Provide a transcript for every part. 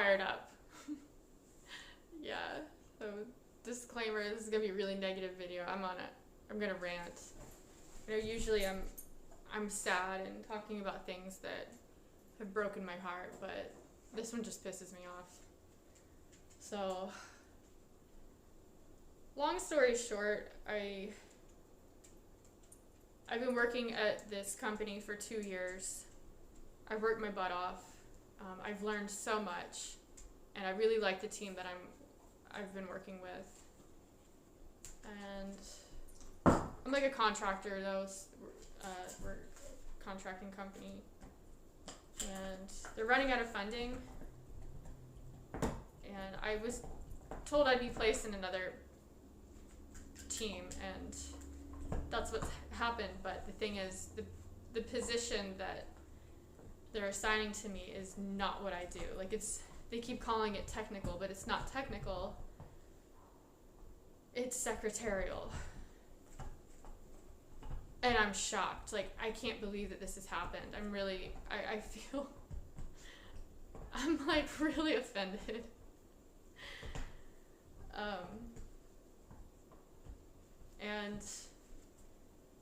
fired up. Yeah, so disclaimer, this is gonna be a really negative video. I'm gonna rant. You know, usually I'm sad and talking about things that have broken my heart, but this one just pisses me off. So, long story short, I've been working at this company for 2 years. I've worked my butt off. I've learned so much, and I really like the team that I've been working with. And I'm like a contractor though. We're a contracting company, and they're running out of funding. And I was told I'd be placed in another team, and that's what's happened. But the thing is, the position that they're assigning to me is not what I do. Like, they keep calling it technical, but it's not technical. It's secretarial. And I'm shocked. Like, I can't believe that this has happened. I feel, I'm like really offended. And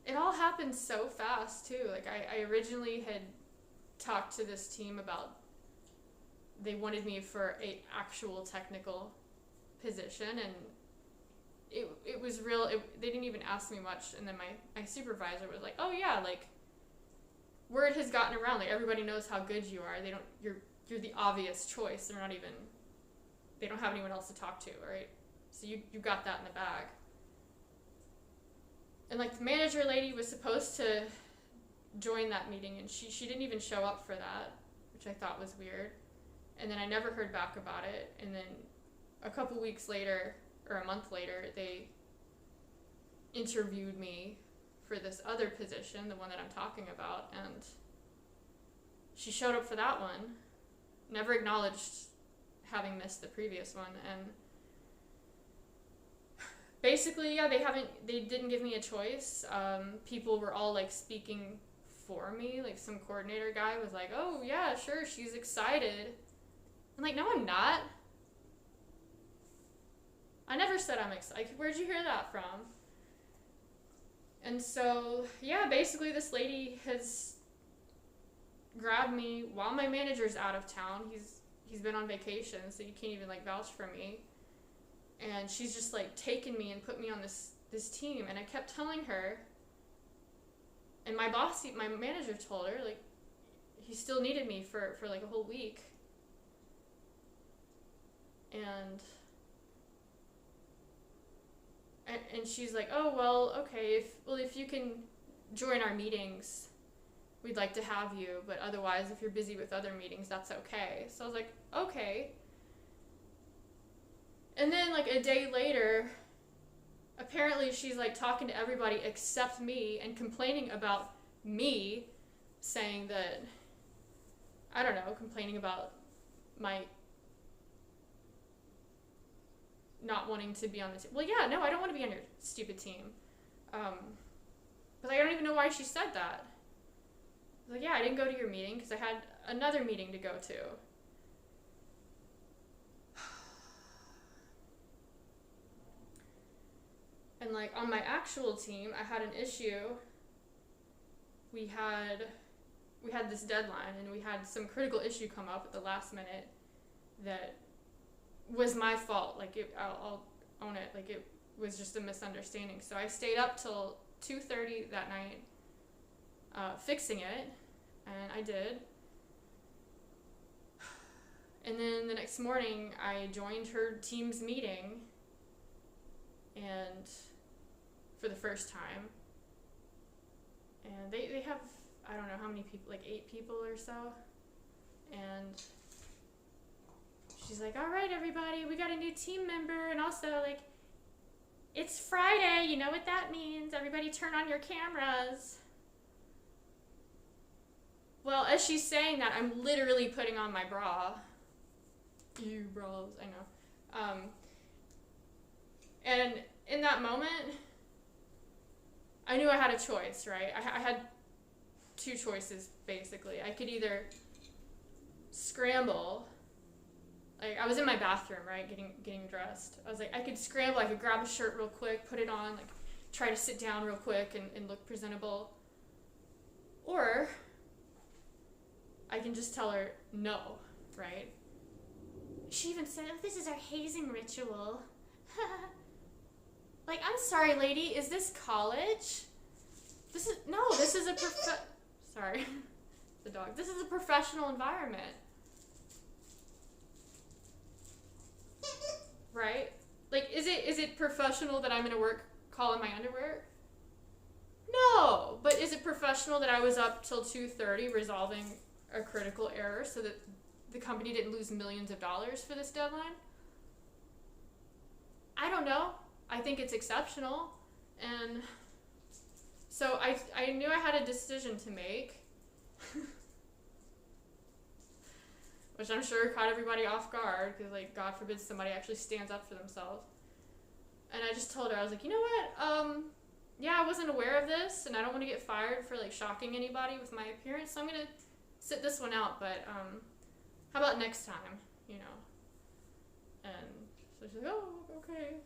it all happened so fast too. Like, I originally had talked to this team about, they wanted me for a actual technical position, and it was real. They didn't even ask me much, and then my supervisor was like, oh yeah, like, word has gotten around, like, everybody knows how good you are. You're the obvious choice. They don't have anyone else to talk to, right? So you got that in the bag. And like, the manager lady was supposed to join that meeting, and she didn't even show up for that, which I thought was weird. And then I never heard back about it. And then a couple weeks later, or a month later, they interviewed me for this other position, the one that I'm talking about, and she showed up for that one, never acknowledged having missed the previous one. And basically, yeah, they didn't give me a choice. People were all like speaking for me. Like, some coordinator guy was like, oh yeah, sure, she's excited. I'm like, no, I'm not. I never said I'm excited. Where'd you hear that from? And so, yeah, basically this lady has grabbed me while my manager's out of town. He's been on vacation, so you can't even like vouch for me. And she's just like taken me and put me on this team. And I kept telling her, and my manager told her, like, he still needed me for like a whole week. And she's like, oh, well, okay, if you can join our meetings, we'd like to have you, but otherwise, if you're busy with other meetings, that's okay. So I was like, okay. And then like a day later, apparently she's like talking to everybody except me and complaining about me, saying that, I don't know, complaining about my not wanting to be on the team. Well, yeah, no, I don't want to be on your stupid team. But like, I don't even know why she said that. I was like, yeah, I didn't go to your meeting because I had another meeting to go to. And like, on my actual team, I had an issue. We had this deadline, and we had some critical issue come up at the last minute that was my fault. Like, I'll own it. Like, it was just a misunderstanding. So I stayed up till 2:30 that night, fixing it, and I did. And then the next morning, I joined her team's meeting, and for the first time, and they have, I don't know how many people, like 8 people or so, and she's like, all right, everybody, we got a new team member, and also, like, it's Friday, you know what that means, everybody turn on your cameras. Well, as she's saying that, I'm literally putting on my bra. Ew, bras, I know. And in that moment, I knew I had a choice, right? I had 2 choices, basically. I could either scramble Like, I was in my bathroom, right, getting dressed. I was like, I could scramble, I could grab a shirt real quick, put it on, like, try to sit down real quick and look presentable. Or I can just tell her no, right? She even said, oh, this is our hazing ritual. Like, I'm sorry, lady, is this college? This is a sorry, the dog. This is a professional environment. Right? Like, is it professional that I'm gonna work call in my underwear? No, but is it professional that I was up till 2:30 resolving a critical error so that the company didn't lose millions of dollars for this deadline? I don't know. I think it's exceptional, and so I knew I had a decision to make, which I'm sure caught everybody off guard because, like, God forbid somebody actually stands up for themselves. And I just told her, I was like, you know what? Yeah, I wasn't aware of this, and I don't want to get fired for, like, shocking anybody with my appearance, so I'm gonna sit this one out. But how about next time? You know. And so she's like, oh, okay.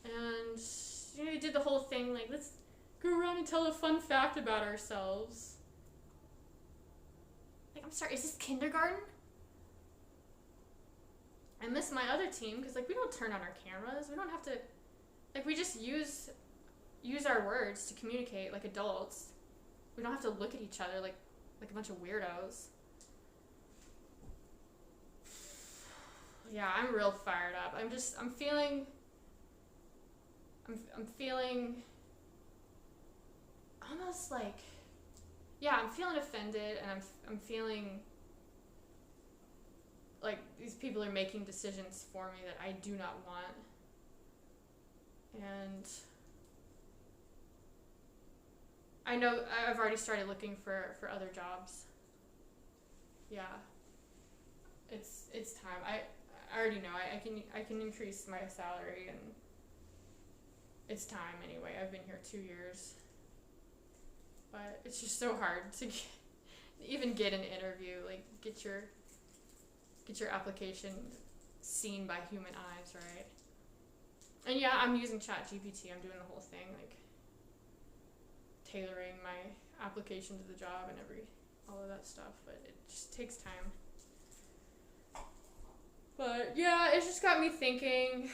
And you know, we did the whole thing, like, let's go around and tell a fun fact about ourselves. Like, I'm sorry, is this kindergarten? I miss my other team because, like, we don't turn on our cameras. We don't have to, like, we just use our words to communicate like adults. We don't have to look at each other like a bunch of weirdos. Yeah, I'm real fired up. I'm feeling almost like, yeah, I'm feeling offended, and I'm feeling like these people are making decisions for me that I do not want. And I know I've already started looking for other jobs. Yeah. It's time. I already know I can increase my salary, and it's time anyway. I've been here 2 years. But it's just so hard to even get an interview, like get your application seen by human eyes, right? And yeah, I'm using ChatGPT. I'm doing the whole thing, like tailoring my application to the job and all of that stuff, but it just takes time. But yeah, it's just got me thinking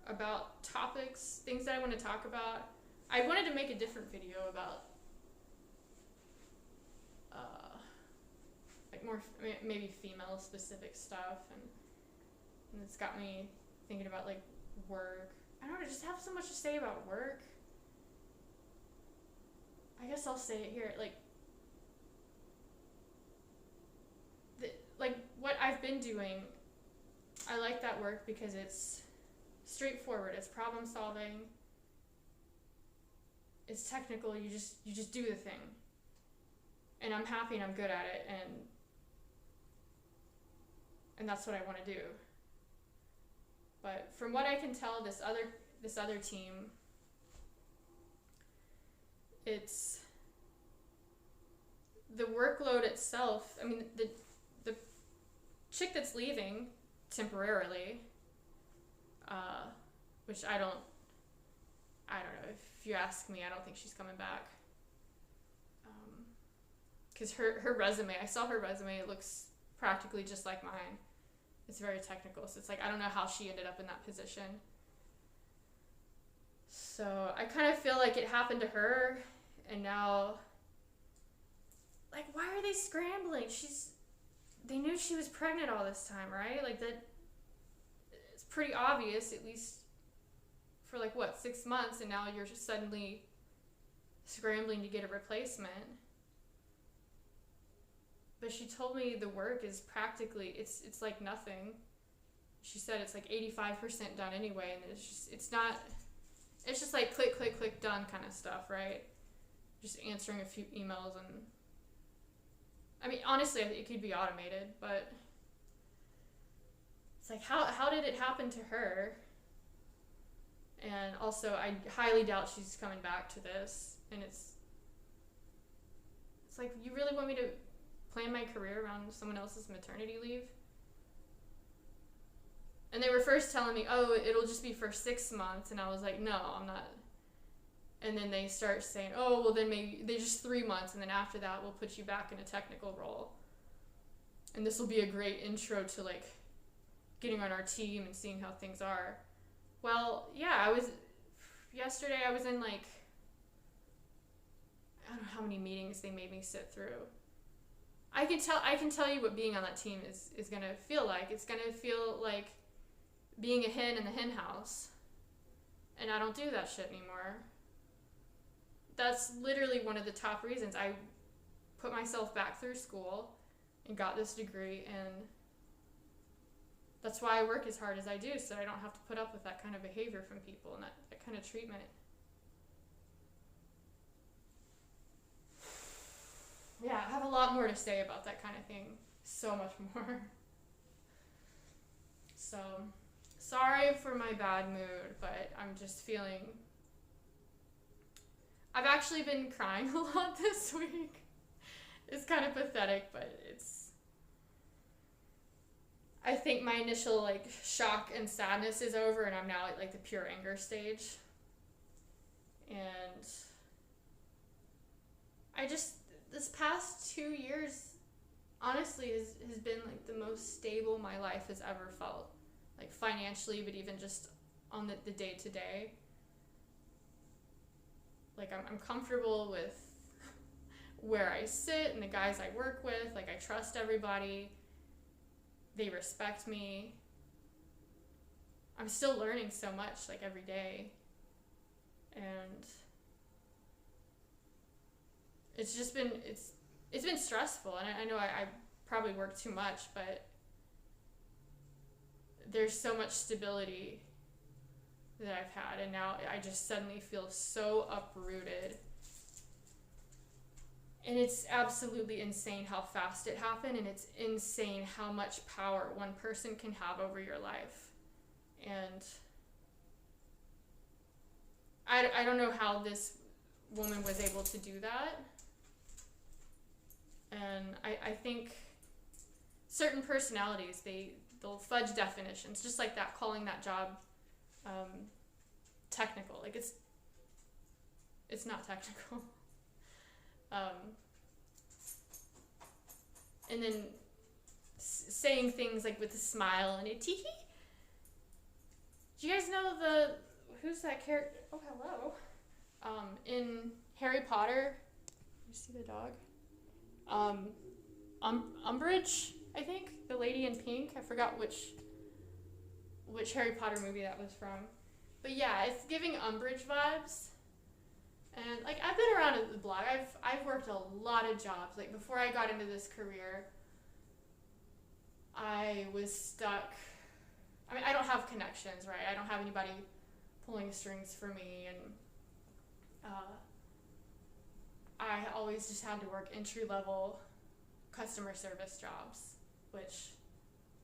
about topics, things that I want to talk about. I wanted to make a different video about like more maybe female specific stuff, and it's got me thinking about like work. I don't know, just have so much to say about work. I guess I'll say it here, like what I've been doing, I like that work because it's straightforward, it's problem solving, it's technical, you just do the thing. And I'm happy and I'm good at it, and that's what I want to do. But from what I can tell, this other team, it's the workload itself. I mean, the chick that's leaving temporarily, which I don't know. If you ask me, I don't think she's coming back. Because her resume, I saw her resume, it looks practically just like mine. It's very technical, so it's like, I don't know how she ended up in that position. So I kind of feel like it happened to her, and now, like, why are they scrambling? They knew she was pregnant all this time, right? Like, that, it's pretty obvious, at least for like, what, 6 months, and now you're just suddenly scrambling to get a replacement. But she told me the work is practically, it's like nothing. She said it's like 85% done anyway, and it's just like click, click, click, done kind of stuff, right? Just answering a few emails, and I mean, honestly, it could be automated, but it's like, how did it happen to her? And also, I highly doubt she's coming back to this, and it's like, you really want me to plan my career around someone else's maternity leave. And they were first telling me, oh, it'll just be for 6 months. And I was like, no, I'm not. And then they start saying, oh, well, then maybe they just 3 months. And then after that, we'll put you back in a technical role. And this will be a great intro to like getting on our team and seeing how things are. Well, yeah, yesterday I was in like, I don't know how many meetings they made me sit through. I can tell you what being on that team is going to feel like. It's going to feel like being a hen in the hen house. And I don't do that shit anymore. That's literally one of the top reasons I put myself back through school and got this degree, and that's why I work as hard as I do, so I don't have to put up with that kind of behavior from people and that kind of treatment. Yeah, I have a lot more to say about that kind of thing. So much more. So, sorry for my bad mood, but I'm just feeling... I've actually been crying a lot this week. It's kind of pathetic, but it's... I think my initial, like, shock and sadness is over, and I'm now at, like, the pure anger stage. And I just... This past 2 years, honestly, has been, like, the most stable my life has ever felt. Like, financially, but even just on the day-to-day. Like, I'm comfortable with where I sit and the guys I work with. Like, I trust everybody. They respect me. I'm still learning so much, like, every day. And it's just been, it's been stressful. And I know I probably work too much, but there's so much stability that I've had, and now I just suddenly feel so uprooted. And it's absolutely insane how fast it happened, and it's insane how much power one person can have over your life. And I don't know how this woman was able to do that. And I think certain personalities, they'll fudge definitions, just like that, calling that job technical. Like, it's not technical. And then saying things like with a smile and a tee-hee. Do you guys know who's that character? Oh, hello. In Harry Potter, you see the dog? Umbridge, I think, the lady in pink. I forgot which Harry Potter movie that was from. But yeah, it's giving Umbridge vibes. And like, I've been around the block. I've worked a lot of jobs. Like, before I got into this career, I was stuck. I mean, I don't have connections, right? I don't have anybody pulling strings for me, and I always just had to work entry-level customer service jobs, which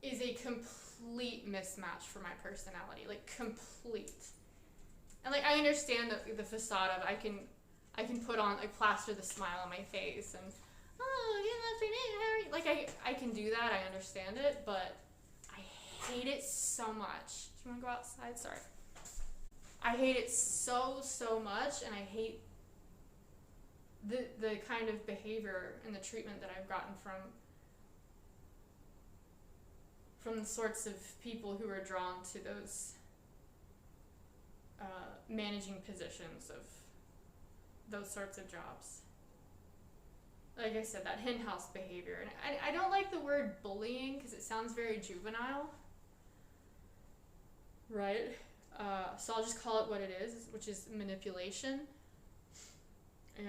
is a complete mismatch for my personality, like, complete. And like, I understand the facade of I can put on, like, plaster the smile on my face and, oh, good afternoon, how are you? Like, I can do that, I understand it, but I hate it so much. Do you want to go outside? Sorry. I hate it so much, and I hate the kind of behavior and the treatment that I've gotten from the sorts of people who are drawn to those managing positions of those sorts of jobs. Like I said, that hen house behavior. And I don't like the word bullying because it sounds very juvenile, right? So I'll just call it what it is, which is manipulation. And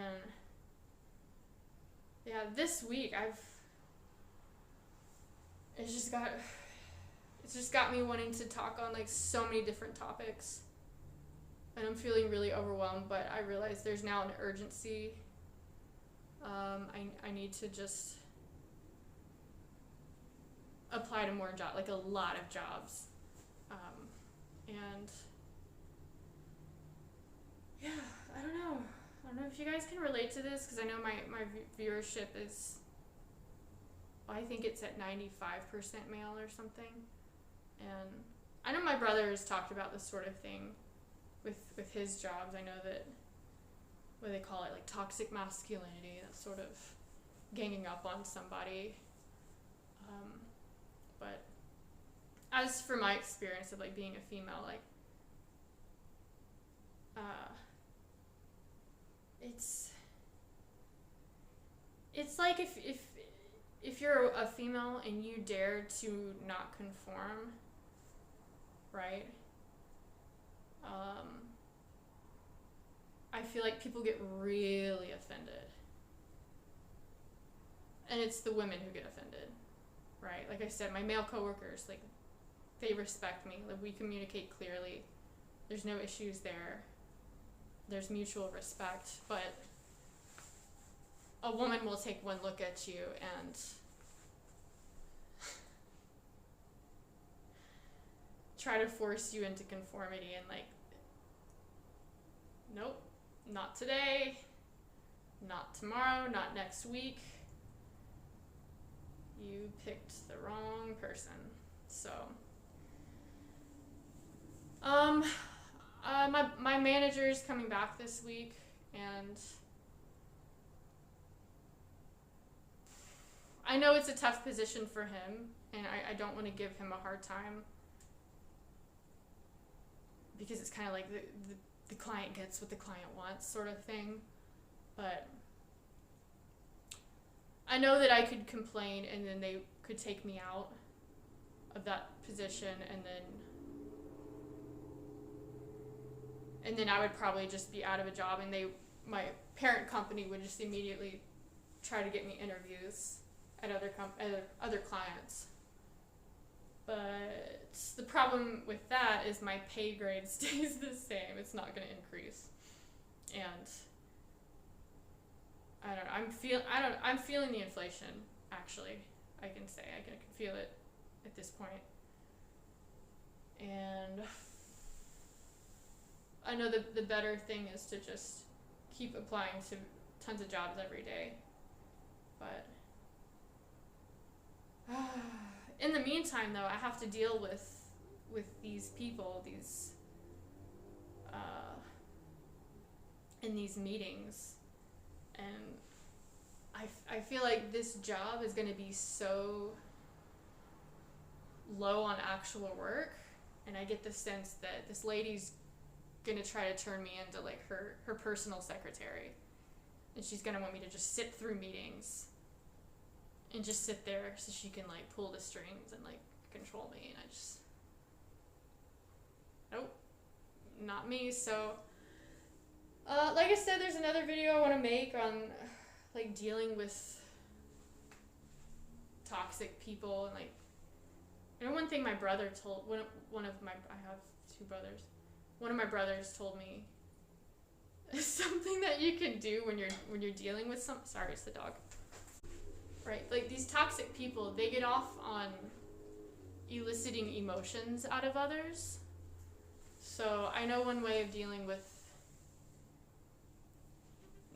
yeah, this week it's just got me wanting to talk on, like, so many different topics. And I'm feeling really overwhelmed, but I realize there's now an urgency. I need to just apply to more jobs, like a lot of jobs. And yeah, I don't know. I don't know if you guys can relate to this, because I know my viewership is I think it's at 95% male or something. And I know my brother has talked about this sort of thing with his jobs. I know that, what do they call it, like toxic masculinity, that sort of ganging up on somebody. But as for my experience of like being a female, like it's like if you're a female and you dare to not conform, right? I feel like people get really offended. And it's the women who get offended, right? Like I said, my male coworkers, like, they respect me. Like, we communicate clearly. There's no issues there. There's mutual respect. But a woman will take one look at you and try to force you into conformity, and like, nope, not today, not tomorrow, not next week. You picked the wrong person. So, my manager is coming back this week, and I know it's a tough position for him, and I don't want to give him a hard time, because it's kind of like the client gets what the client wants sort of thing. But I know that I could complain and then they could take me out of that position, and then I would probably just be out of a job, and my parent company would just immediately try to get me interviews at other clients. But the problem with that is my pay grade stays the same. It's not going to increase. And I don't know. I'm feeling the inflation, actually. I can say I can feel it at this point. And I know the better thing is to just keep applying to tons of jobs every day. But in the meantime, though, I have to deal with these people, in these meetings, and I feel like this job is going to be so low on actual work, and I get the sense that this lady's going to try to turn me into like her personal secretary, and she's going to want me to just sit through meetings and just sit there so she can like pull the strings and like control me, and I just, nope, not me. So like I said, there's another video I want to make on like dealing with toxic people, and like, you know, one thing my brother told I have two brothers. One of my brothers told me something that you can do when you're dealing with sorry, it's the dog. Right, like these toxic people, they get off on eliciting emotions out of others. So I know one way of dealing with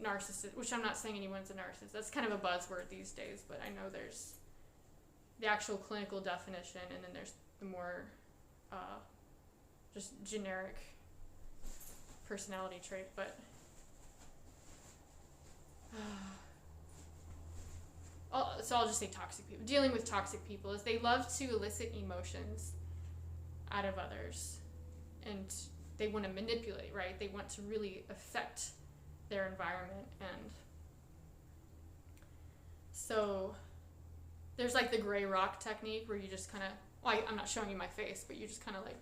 narcissists, which I'm not saying anyone's a narcissist, that's kind of a buzzword these days, but I know there's the actual clinical definition, and then there's the more just generic personality trait. But so I'll just say toxic people. Dealing with toxic people is they love to elicit emotions out of others, and they want to manipulate, right? They want to really affect their environment. And so there's like the gray rock technique, where you just kind of, well, I'm not showing you my face, but you just kind of like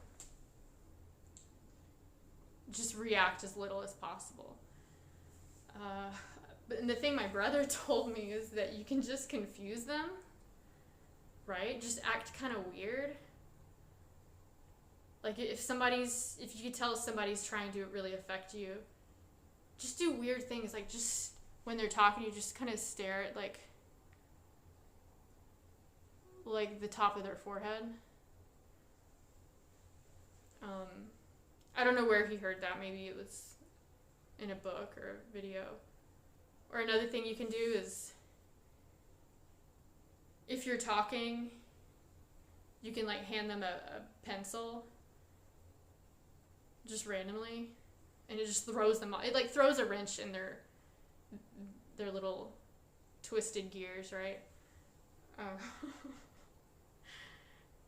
just react as little as possible. But the thing my brother told me is that you can just confuse them, right? Just act kind of weird. Like if you can tell somebody's trying to really affect you, just do weird things. Like just when they're talking, you just kind of stare at like the top of their forehead. I don't know where he heard that. Maybe it was in a book or a video. Or another thing you can do is, if you're talking, you can like hand them a pencil just randomly, and it just throws them off. It like throws a wrench in their little twisted gears, right?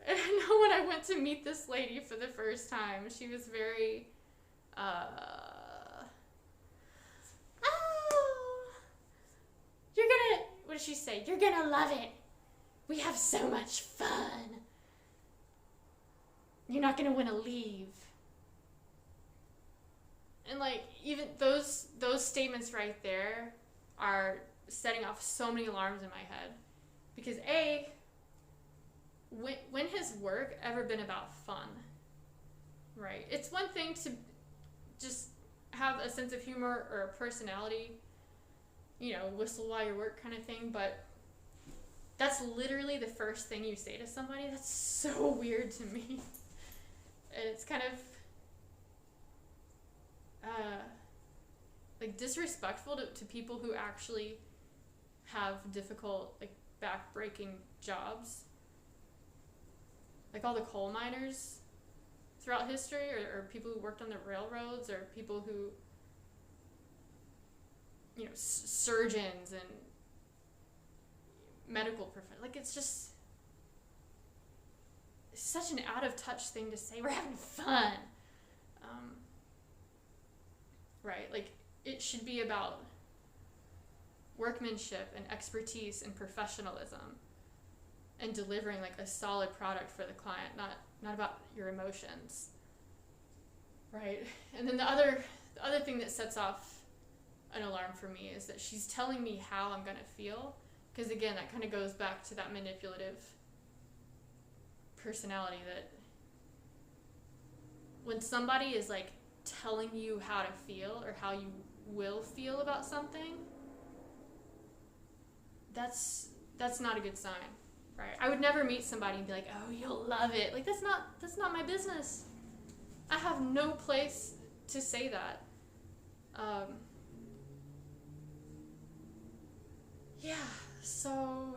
And I know when I went to meet this lady for the first time, she was very, oh, you're gonna, what did she say? You're gonna love it. We have so much fun. You're not gonna want to leave. And like, even those statements right there are setting off so many alarms in my head. Because A, when has work ever been about fun? Right? It's one thing to just have a sense of humor or a personality, whistle while you work kind of thing, but that's literally the first thing you say to somebody. That's so weird to me. And it's kind of like disrespectful to people who actually have difficult, like, back-breaking jobs. Like all the coal miners throughout history, or people who worked on the railroads, or people who, surgeons and medical professionals. Like, it's just such an out-of-touch thing to say. We're having fun. Right? Like, it should be about workmanship and expertise and professionalism and delivering like a solid product for the client, not about your emotions. Right? And then the other thing that sets off an alarm for me is that she's telling me how I'm going to feel, because again, that kind of goes back to that manipulative personality, that when somebody is like telling you how to feel or how you will feel about something, that's not a good sign, right? I would never meet somebody and be like, oh, you'll love it. Like, that's not my business. I have no place to say that. Yeah, so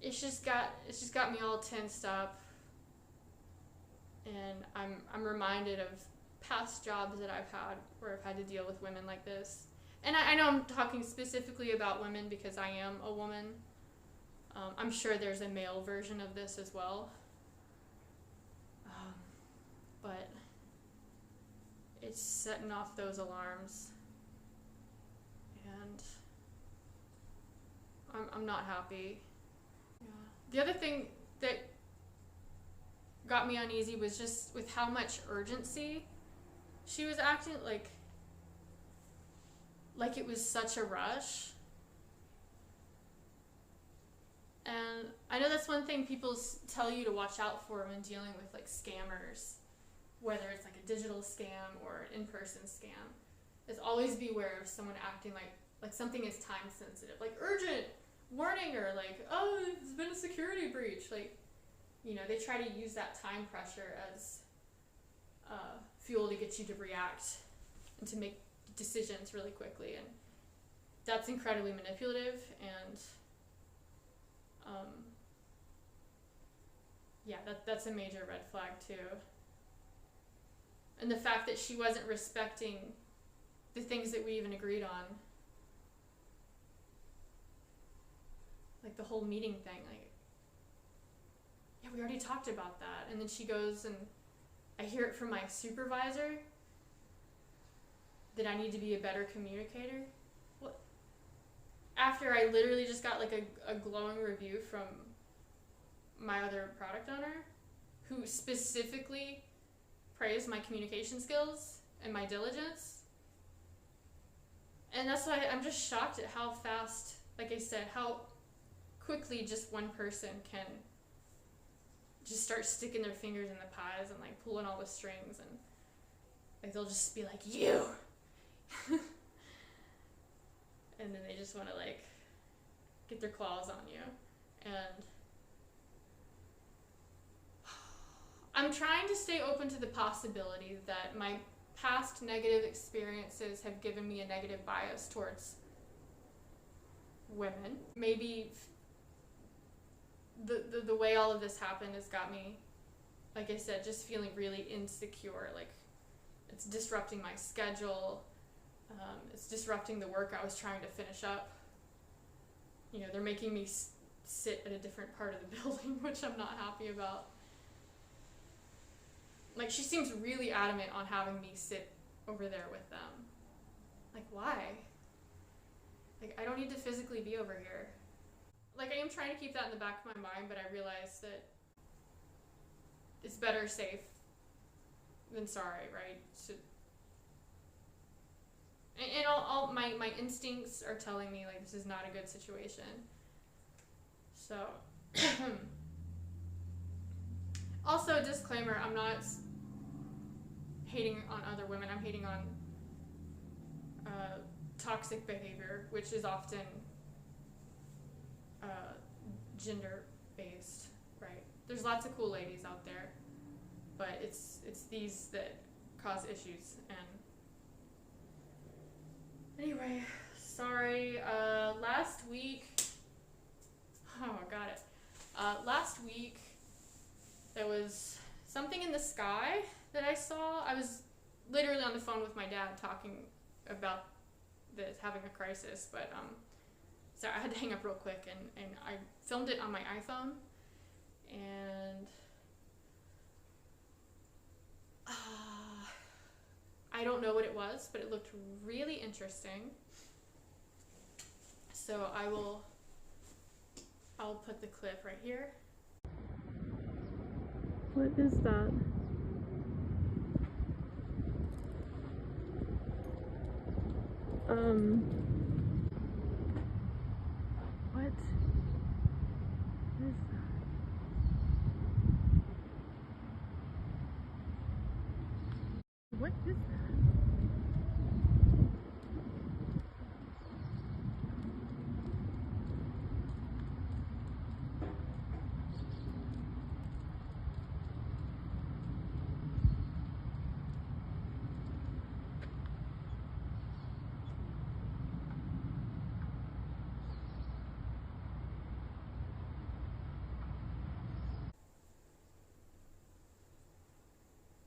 it's just got me all tensed up, and I'm reminded of past jobs that I've had where I've had to deal with women like this. And I know I'm talking specifically about women because I am a woman. I'm sure there's a male version of this as well. But it's setting off those alarms. And I'm not happy. Yeah. The other thing that got me uneasy was just with how much urgency she was acting, like it was such a rush. And I know that's one thing people tell you to watch out for when dealing with like scammers, whether it's like a digital scam or an in-person scam, is always beware of someone acting like something is time sensitive, like urgent warning, or like, oh, there's been a security breach. Like, they try to use that time pressure as fuel to get you to react and to make decisions really quickly, and that's incredibly manipulative. And that's a major red flag too. And the fact that she wasn't respecting the things that we even agreed on, like the whole meeting thing, like, yeah, we already talked about that. And then she goes, and I hear it from my supervisor that I need to be a better communicator. What? After I literally just got like a glowing review from my other product owner, who specifically praised my communication skills and my diligence. And that's why I'm just shocked at how fast, like I said, how quickly just one person can just start sticking their fingers in the pies and like pulling all the strings, and like they'll just be like, you. And then they just want to like get their claws on you. And I'm trying to stay open to the possibility that my past negative experiences have given me a negative bias towards women. Maybe the way all of this happened has got me, like I said, just feeling really insecure. Like, it's disrupting my schedule. It's disrupting the work I was trying to finish up. You know, they're making me sit at a different part of the building, which I'm not happy about. Like, she seems really adamant on having me sit over there with them. Like, why? Like, I don't need to physically be over here. Like, I am trying to keep that in the back of my mind, but I realize that it's better safe than sorry, right? So, and all my instincts are telling me, like, this is not a good situation. So, also, disclaimer, I'm not hating on other women. I'm hating on toxic behavior, which is often gender-based, right? There's lots of cool ladies out there, but it's these that cause issues. And anyway, sorry. Last week, last week there was something in the sky that I saw. I was literally on the phone with my dad talking about this, having a crisis, but so I had to hang up real quick, and I filmed it on my iPhone, and I don't know what it was, but it looked really interesting. So I'll put the clip right here. What is that? What is that? What is that?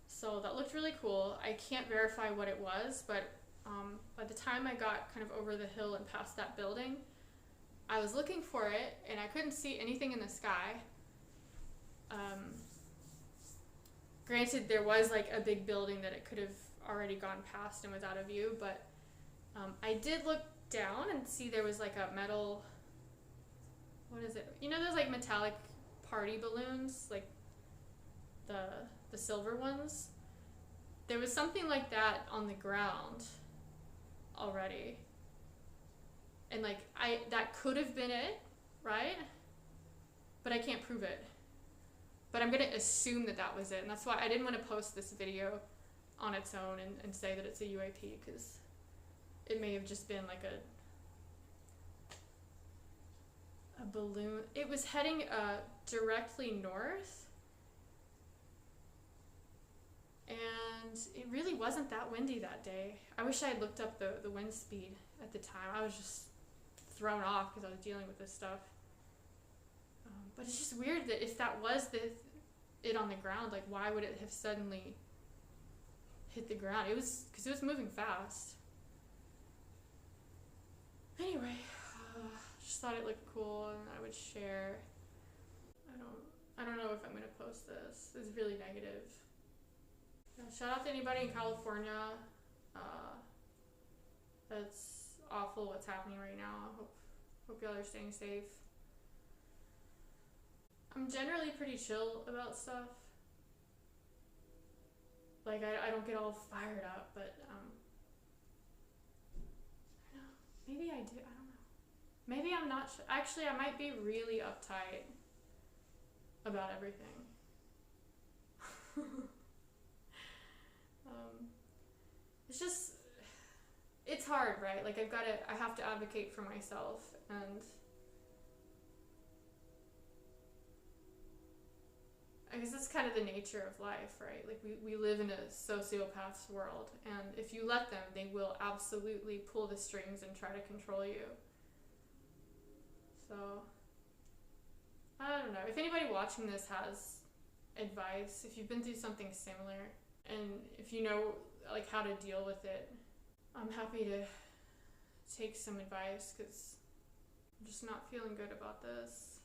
So that looked really cool. I can't verify what it was, but by the time I got kind of over the hill and past that building, I was looking for it and I couldn't see anything in the sky. Granted, there was like a big building that it could have already gone past and was out of view, but I did look down and see there was like a metal, what is it? You know those like metallic party balloons, like the silver ones? There was something like that on the ground already. And like that could have been it, right? But I can't prove it. But I'm gonna assume that that was it, and that's why I didn't want to post this video on its own and say that it's a UAP, because it may have just been like a balloon. It was heading directly north, and it really wasn't that windy that day. I wish I had looked up the wind speed at the time. I was just thrown off because I was dealing with this stuff. But it's just weird that if that was it on the ground, like, why would it have suddenly hit the ground? It was because it was moving fast. Anyway, just thought it looked cool and I would share. I don't know if I'm gonna post this. It's really negative. Shout out to anybody in California. That's awful what's happening right now. Hope y'all are staying safe. I'm generally pretty chill about stuff. Like, I don't get all fired up, but I don't know. Maybe I do. I don't know. Maybe I'm not. Actually, I might be really uptight about everything. It's just, it's hard, right? Like, I have to advocate for myself, and I guess that's kind of the nature of life, right? Like, we live in a sociopath's world, and if you let them, they will absolutely pull the strings and try to control you. So, I don't know. If anybody watching this has advice, if you've been through something similar, and if you know like how to deal with it, I'm happy to take some advice because I'm just not feeling good about this.